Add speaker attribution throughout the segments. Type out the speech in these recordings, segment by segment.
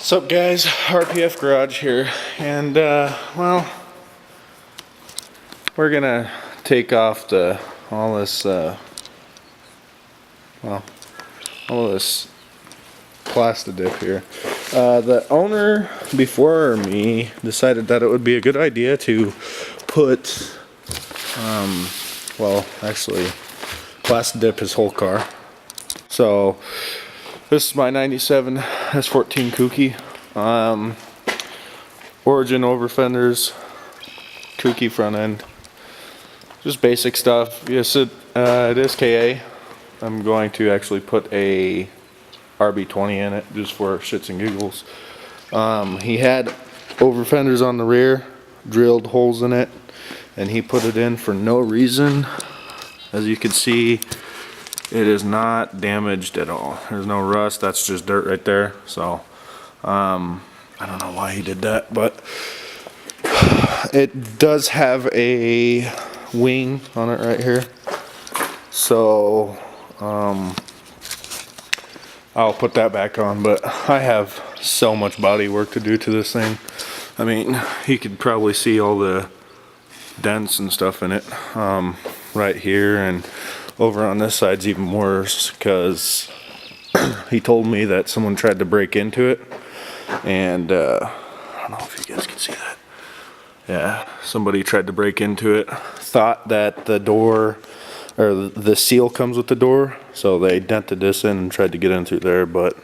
Speaker 1: What's up, guys? RPF Garage here, and well, we're gonna take off all this plastic dip here. The owner before me decided that it would be a good idea to put well, actually plastic dip his whole car. So this is my 97 S14 Kooky. Origin over fenders, Kooky front end. Just basic stuff. Yes, it is KA. I'm going to actually put a RB20 in it just for shits and giggles. He had over fenders on the rear, drilled holes in it, and he put it in for no reason. As you can see, it is not damaged at all. There's no rust. That's just dirt right there. So I don't know why he did that, but it does have a wing on it right here. So I'll put that back on, but I have so much body work to do to this thing. I mean, you could probably see all the dents and stuff in it right here, and over on this side's even worse because he told me that someone tried to break into it, and I don't know if you guys can see that. Yeah, somebody tried to break into it, thought that the door or the seal comes with the door, so they dented this in and tried to get in through there. But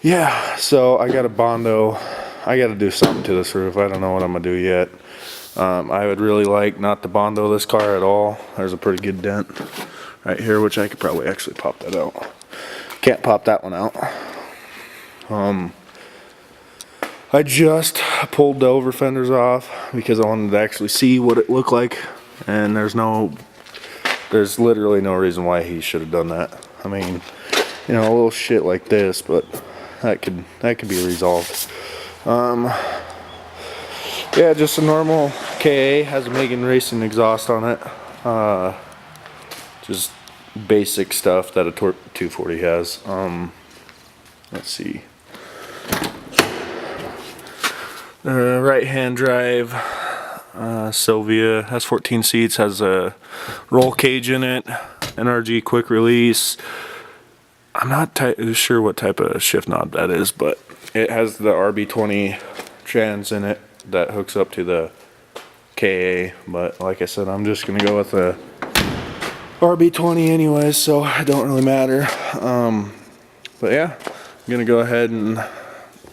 Speaker 1: yeah, so I got a Bondo. I got to do something to this roof. I don't know what I'm gonna do yet. I would really like not to Bondo this car at all. There's a pretty good dent right here, which I could probably actually pop that out. Can't pop that one out. I just pulled the over fenders off because I wanted to actually see what it looked like, and there's literally no reason why he should have done that. I mean, you know, a little shit like this, but that could be resolved. Yeah, just a normal KA, has a Megan Racing exhaust on it. Just basic stuff that a 240 has. Let's see. Right hand drive, Sylvia, has 14 seats, has a roll cage in it, NRG quick release. I'm not sure what type of shift knob that is, but it has the RB20 trans in it that hooks up to the KA. But like I said, I'm just gonna go with the RB20 anyways, so it don't really matter. But yeah, I'm gonna go ahead and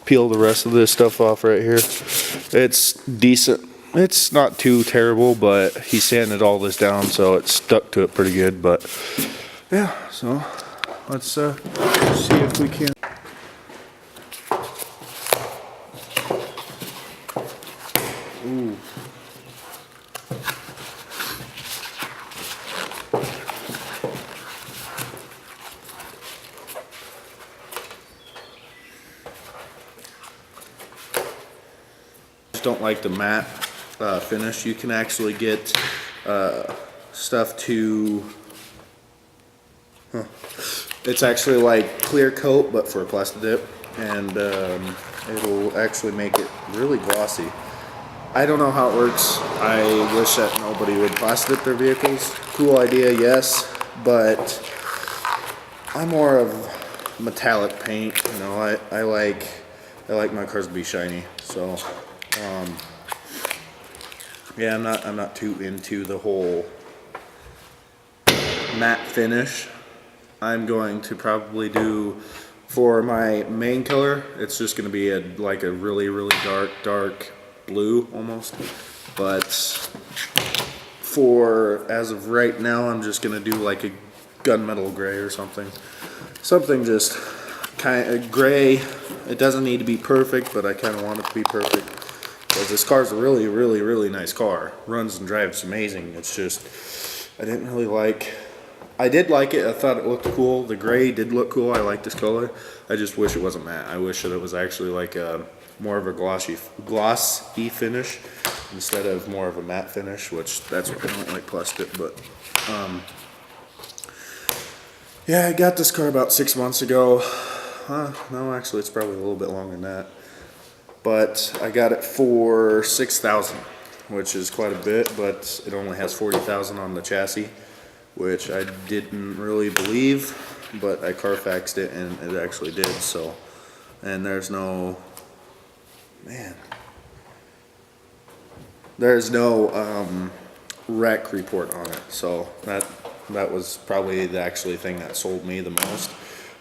Speaker 1: peel the rest of this stuff off right here. It's decent. It's not too terrible, but he sanded all this down, so it stuck to it pretty good. But yeah, so let's see if we can. Ooh. Don't like the matte finish. You can actually get stuff to it's actually like clear coat but for a plastic dip, and it'll actually make it really glossy. I don't know how it works. I wish that nobody would plastic dip their vehicles. Cool idea, yes, but I'm more of metallic paint. You know, I like my cars to be shiny, so yeah, I'm not too into the whole matte finish. I'm going to probably do, for my main color, it's just going to be like a really dark blue almost. But for as of right now, I'm just going to do like a gunmetal gray or something. Something just kind of gray. It doesn't need to be perfect, but I kind of want it to be perfect. Because this car's a really nice car. Runs and drives amazing. It's just, I didn't really like, I did like it. I thought it looked cool. The gray did look cool. I like this color. I just wish it wasn't matte. I wish that it was actually like a more of a glossy finish instead of more of a matte finish, which that's what I don't like plastic. But yeah, I got this car about 6 months ago. No, actually it's probably a little bit longer than that. But I got it for 6,000, which is quite a bit, but it only has 40,000 on the chassis, which I didn't really believe, but I Carfaxed it and it actually did. So, and there's no, man, there's no wreck report on it. So that was probably the actually thing that sold me the most,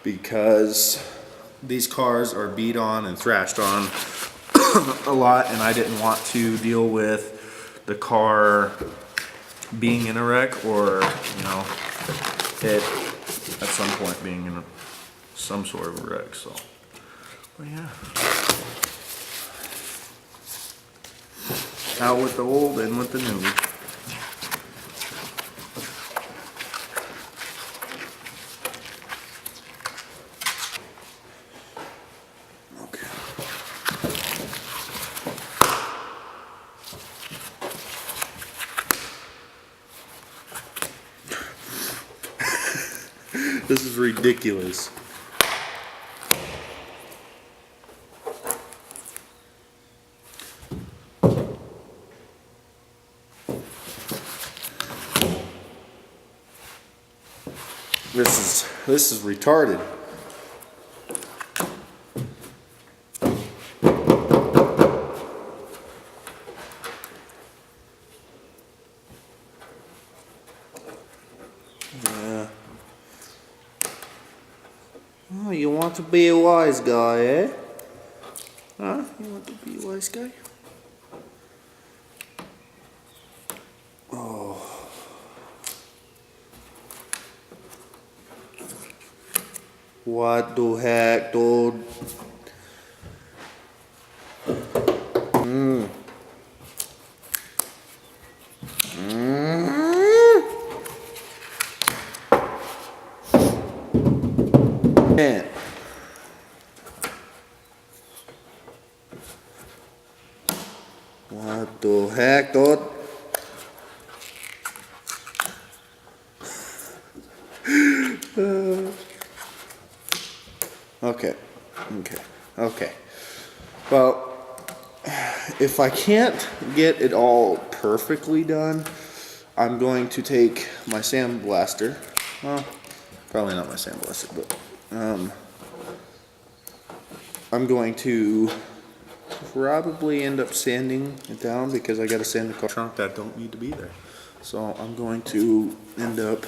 Speaker 1: because these cars are beat on and thrashed on a lot, and I didn't want to deal with the car being in a wreck, or you know, it at some point being in some sort of a wreck. So, but yeah, out with the old, in with the new. This is ridiculous. This is retarded. Oh, you want to be a wise guy, eh? Huh? You want to be a wise guy? Oh. What the heck, dude? Man. What the heck, dude? Okay. Well, if I can't get it all perfectly done, I'm going to take my sandblaster. Well, probably not my sandblaster, but I'm going to probably end up sanding it down, because I got to sand the car trunk that don't need to be there. So I'm going to end up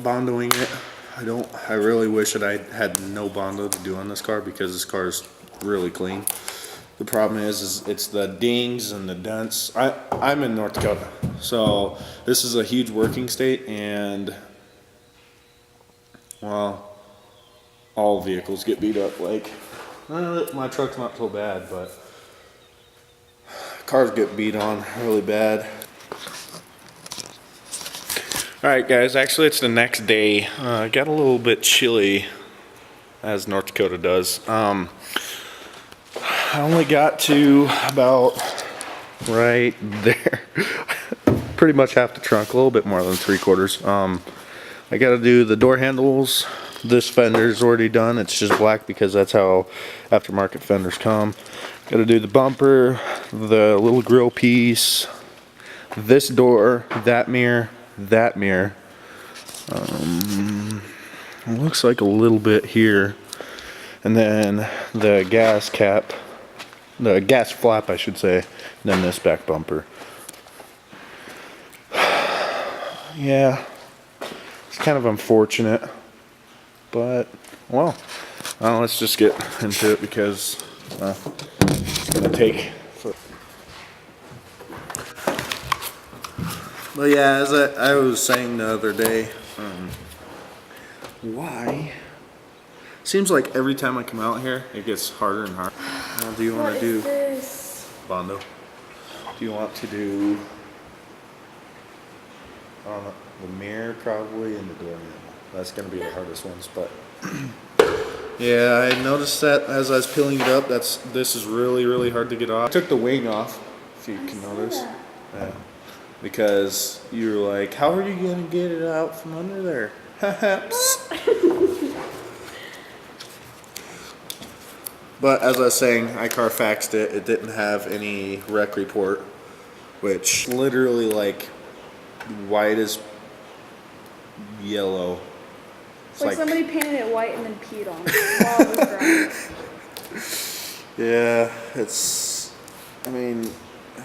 Speaker 1: bondoing it. I really wish that I had no bondo to do on this car, because this car is really clean. The problem is it's the dings and the dents. I'm in North Dakota, so this is a huge working state, and well, all vehicles get beat up. Like, my truck's not so bad, but cars get beat on really bad. Alright guys, actually it's the next day. Got a little bit chilly, as North Dakota does. I only got to about right there. Pretty much half the trunk, a little bit more than 3/4. I got to do the door handles. This fender's already done. It's just black because that's how aftermarket fenders come. Got to do the bumper, the little grill piece, this door, that mirror. Looks like a little bit here, and then the gas cap, the gas flap I should say, and then this back bumper. Yeah, it's kind of unfortunate, but well, let's just get into it, because it's gonna take. But yeah, as I was saying the other day, why? Seems like every time I come out here, it gets harder and harder. Well, do you want to do this? Bondo? Do you want to do the mirror probably, and the door handle? That's going to be the hardest ones, but yeah, I noticed that as I was peeling it up. This is really hard to get off. I took the wing off, if you can notice. Yeah. Because you were like, how are you going to get it out from under there? But as I was saying, I Carfaxed it. It didn't have any wreck report, which literally like white as yellow. It's
Speaker 2: like somebody painted it white and then peed on it while it was drying.
Speaker 1: Yeah, it's, I mean,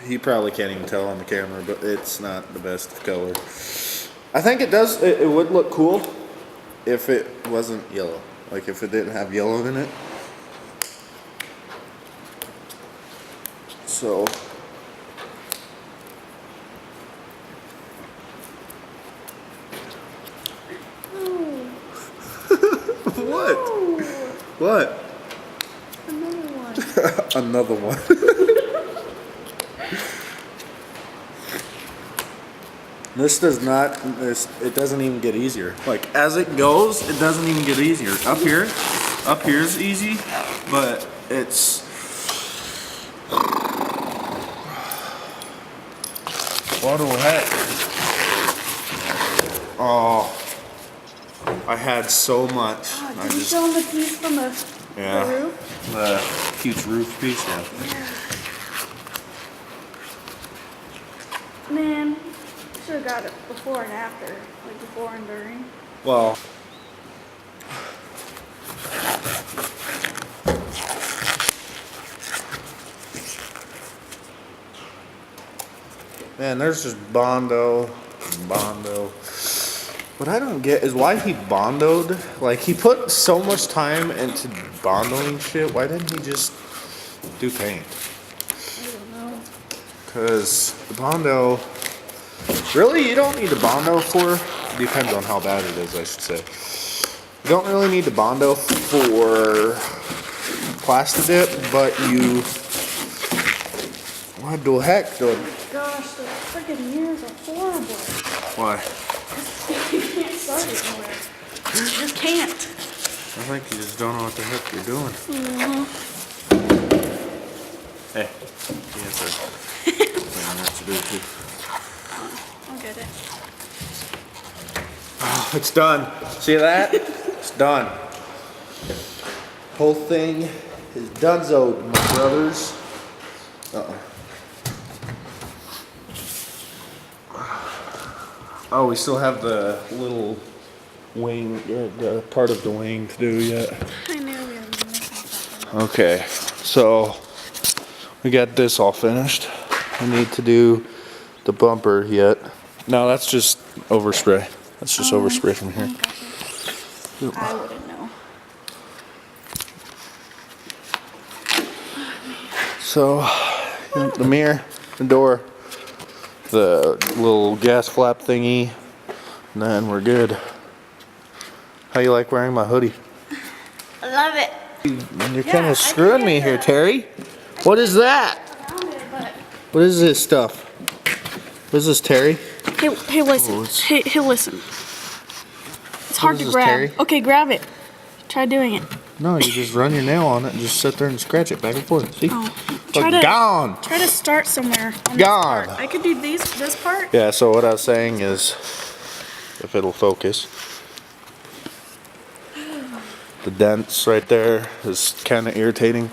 Speaker 1: you probably can't even tell on the camera, but it's not the best of color. I think it does, it would look cool if it wasn't yellow. Like if it didn't have yellow in it. So. What?
Speaker 2: No.
Speaker 1: What?
Speaker 2: Another one.
Speaker 1: Another one. This does not, it doesn't even get easier. Like as it goes, it doesn't even get easier. Up here is easy, but it's, what the heck? Oh, I had so much.
Speaker 2: Did you show them the piece from the roof?
Speaker 1: The huge roof piece, yeah.
Speaker 2: Man, should have got it before and after, like before and during.
Speaker 1: Well, man, there's just Bondo. What I don't get is why he Bondoed. Like, he put so much time into Bondoing shit. Why didn't he just do paint?
Speaker 2: I don't know.
Speaker 1: Because the Bondo, really, you don't need the Bondo for, depends on how bad it is, I should say. You don't really need the Bondo for Plasti Dip, but you, what the heck, dude?
Speaker 2: Gosh, the freaking mirrors are horrible.
Speaker 1: Why?
Speaker 2: You can't start it anywhere. You just can't.
Speaker 1: I think you just don't know what the heck you're doing. Hey, yes, sir. What to do too.
Speaker 2: I'll get it.
Speaker 1: Oh, it's done. See that? It's done. Whole thing is donezoed, my brothers. Oh, we still have the little wing, the part of the wing to do yet.
Speaker 2: I knew we were missing something.
Speaker 1: Okay, so we got this all finished. We need to do the bumper yet. No, that's just overspray. That's just overspray from here.
Speaker 2: I wouldn't know.
Speaker 1: So, the mirror, the door, the little gas flap thingy, and then we're good. How you like wearing my hoodie?
Speaker 2: I love it.
Speaker 1: You're kind of screwing me here, Terry. What is that? What is this stuff? What is this, Terry?
Speaker 2: Hey, listen.
Speaker 1: Oh,
Speaker 2: Hey, listen. It's hard to
Speaker 1: this,
Speaker 2: grab.
Speaker 1: Terry?
Speaker 2: Okay, grab it. Try doing it.
Speaker 1: No, you just run your nail on it and just sit there and scratch it back and forth. See?
Speaker 2: Oh.
Speaker 1: Look, gone.
Speaker 2: Try to start somewhere. On
Speaker 1: Gone.
Speaker 2: This part. I could do this part.
Speaker 1: Yeah, so what I was saying is, if it'll focus, the dents right there is kind of irritating.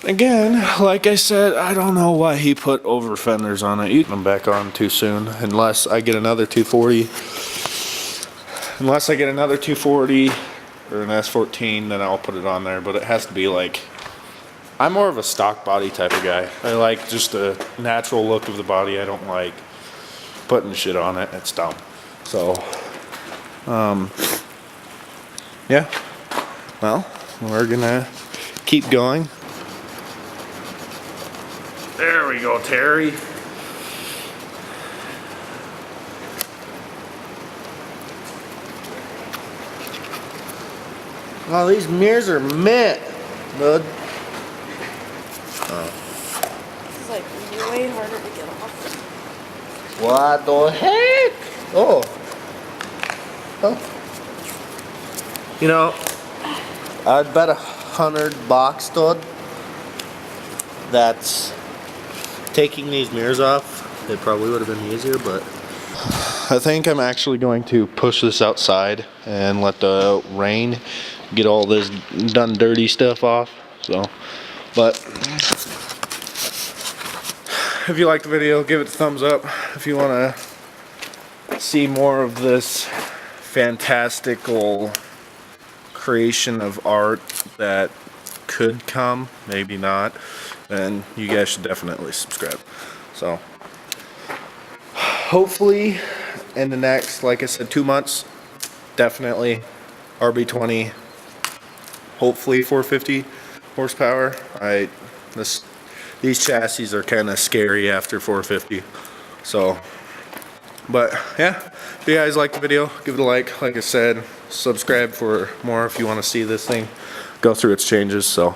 Speaker 1: Again, like I said, I don't know why he put over fenders on it. You can back on too soon, unless I get another 240. Unless I get another 240 or an S14, then I'll put it on there. But it has to be like, I'm more of a stock body type of guy. I like just the natural look of the body. I don't like putting shit on it. It's dumb. So, yeah. Well, we're gonna keep going. There we go, Terry. Oh, these mirrors are mint, bud.
Speaker 2: This is like way harder to get off.
Speaker 1: What the heck? Oh. You know, I'd bet $100, dude. That's taking these mirrors off. It probably would have been easier, but I think I'm actually going to push this outside and let the rain get all this done dirty stuff off. So, but if you liked the video, give it a thumbs up. If you want to see more of this fantastical creation of art that could come, maybe not, then you guys should definitely subscribe. So hopefully in the next, like I said, 2 months, definitely RB20, hopefully 450 horsepower. These chassis are kind of scary after 450. So, but yeah, if you guys like the video, give it a like I said, subscribe for more if you want to see this thing go through its changes. So